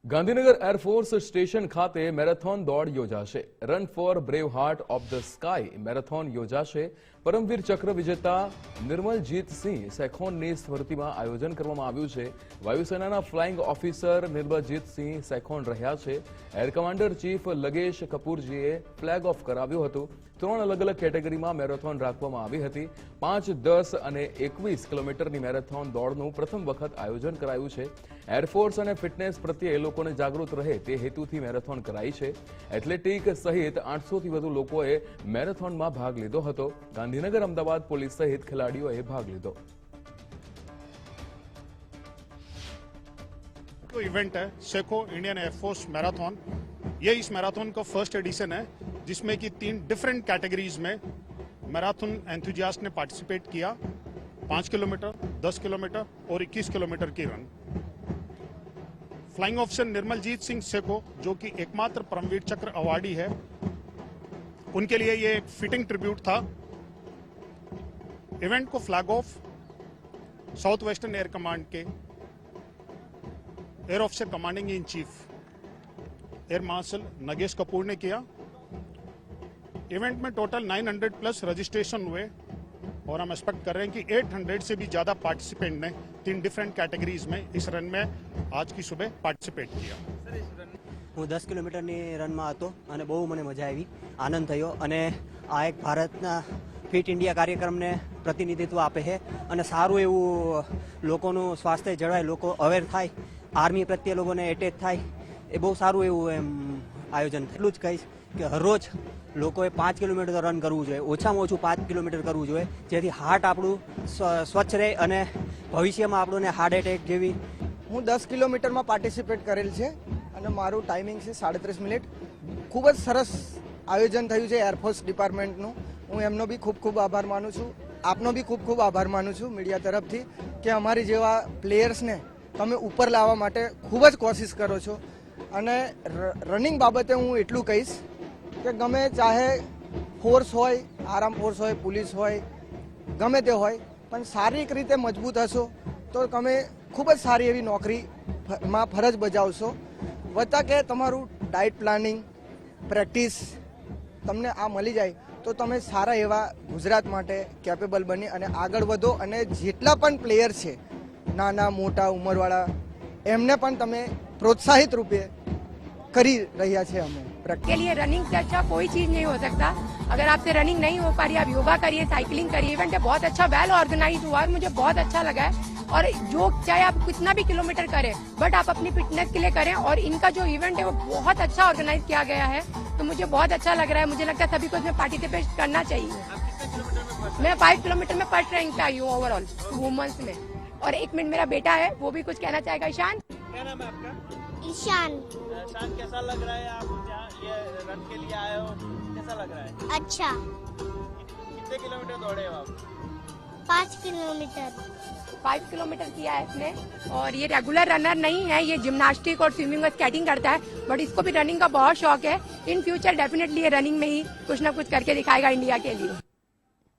Gandhinagar air force station ખાતે marathon દોડ યોજાશે. Run for brave heart of the sky marathon યોજાશે. પરમવીર ચક્ર વિજેતા નિર્મલજીતસિંહ સેખોનની સ્મૃતિમાં આયોજન કરવામાં આવ્યું છે. વાયુસેનાના ફ્લાઇંગ ઓફિસર નિર્મલજીતસિંહ સેખોન રહ્યા છે. એર કમાન્ડર ચીફ લગેશ કપૂરજીએ ફ્લેગ ઓફ કરાવ્યું હતું. 3 અલગ અલગ કેટેગરીમાં મેરેથોન રાખવામાં આવી હતી. 5, 10 અને 21 કિલોમીટરની મેરેથોન દોડનું પ્રથમ વખત આયોજન કરાયું છે. એરફોર્સ અને ફિટનેસ પ્રત્યે લોકોને જાગૃત રહે તે હેતુથી મેરેથોન કરાઈ છે. એથ્લેટિક સહિત 800થી વધુ લોકોએ મેરેથોનમાં ભાગ લીધો હતો. ગાંધીનગર અમદાવાદ પોલીસ સહિત ખેલાડીઓએ ભાગ લીધો. तो इवेंट है सेको इंडियन एयरफोर्स मैराथन। ये इस मैराथन का फर्स्ट एडिशन है जिसमें कि 3 डिफरेंट कैटेगरीज में मैराथन एंथुजियास्ट ने पार्टिसिपेट किया। 5 किलोमीटर, 10 किलोमीटर और 21 किलोमीटर की run. Flying officer Nirmaljit Singh Seiko जो कि एकमात्र परमवीर चक्र अवार्डी है, उनके लिए ये एक फिटिंग ट्रिब्यूट था। इवेंट को flag off south western air command के air officer commanding in chief air marshal Nagesh Kapoor ने किया। इवेंट में टोटल 900 प्लस रजिस्ट्रेशन हुए और हम एक्सपेक्ट कर रहे हैं कि 800 से भी ज्यादा पार्टिसिपेंट ने 3 डिफरेंट कैटेगरीज में इस रन में आज की सुबह पार्टिसिपेट किया। હું 10 કિલોમીટરની રનમાં હતો અને બહુ મને મજા આવી, આનંદ થયો અને આ એક ભારતના ફિટ ઇન્ડિયા કાર્યક્રમને પ્રતિનિધિત્વ આપે છે અને સારું એવું લોકોનું સ્વાસ્થ્ય જળવાય, લોકો અવેર થાય, આર્મી પ્રત્યે લોકોને એટેચ થાય, એ બહુ સારું એવું એમ આયોજન. એટલું જ કહીશ કે હરરોજ લોકોએ 5 કિલોમીટર રન કરવું જોઈએ, ઓછામાં ઓછું 5 કિલોમીટર કરવું જોઈએ, જેથી હાર્ટ આપણું સ્વચ્છ રહે અને ભવિષ્યમાં આપણને હાર્ટ એટેક જેવી. હું 10 કિલોમીટરમાં પાર્ટિસિપેટ કરેલ છે અને મારું ટાઈમિંગ છે 37 મિનિટ. ખૂબ જ સરસ આયોજન થયું છે એરફોર્સ ડિપાર્ટમેન્ટનું. હું એમનો બી ખૂબ ખૂબ આભાર માનું છું, આપનો બી ખૂબ ખૂબ આભાર માનું છું મીડિયા તરફથી કે અમારી જેવા પ્લેયર્સને તમે ઉપર લાવવા માટે ખૂબ જ કોશિશ કરો છો. અને રનિંગ બાબતે હું એટલું કહીશ કે ગમે ચાહે ફોર્સ હોય, આર્મ ફોર્સ હોય, પોલીસ હોય, ગમે તે હોય, પણ શારીરિક રીતે મજબૂત હશો તો તમે ખૂબ જ સારી એવી નોકરીમાં ફરજ બજાવશો. વત્તા કે તમારું ડાયટ પ્લાનિંગ, પ્રેક્ટિસ તમને આ મળી જાય તો તમે સારા એવા ગુજરાત માટે કેપેબલ બની અને આગળ વધો. અને જેટલા પણ પ્લેયર છે નાના મોટા ઉંમરવાળા, એમને પણ તમે પ્રોત્સાહિત રૂપે કરી રહ્યા છે અમે. के लिए रनिंग से अच्छा कोई चीज नहीं हो सकता. अगर आपसे रनिंग नहीं हो पा रही, आप योगा करिए, साइकिलिंग करिए. इवेंट बहुत अच्छा, वेल ऑर्गेनाइज हुआ, मुझे बहुत अच्छा लगा है. और जो चाहे आप कितना भी किलोमीटर करें, बट आप अपनी फिटनेस के लिए करें. और इनका जो इवेंट है वो बहुत अच्छा ऑर्गेनाइज किया गया है, तो मुझे बहुत अच्छा लग रहा है. मुझे लगता है सभी को इसमें पार्टिसिपेट करना चाहिए. मैं 5 किलोमीटर में फर्स्ट रैंक पे आई हूँ ओवरऑल वुमेन्स में. और 1 मिनट मेरा बेटा है, वो भी कुछ कहना चाहेगा. ईशान, क्या नाम है आपका? ईशान। ईशान, कैसा लग रहा है आप यहाँ ये रन के लिए आए हो, कैसा लग रहा है? अच्छा। कितने किलोमीटर दौड़े हो आप? 5 किलोमीटर। 5 किलोमीटर किया है इसने. और ये रेगुलर रनर नहीं है, ये जिम्नास्टिक और स्विमिंग और स्केटिंग करता है, बट इसको भी रनिंग का बहुत शौक है. इन फ्यूचर डेफिनेटली ये रनिंग में ही कुछ ना कुछ करके दिखाएगा इंडिया के लिए.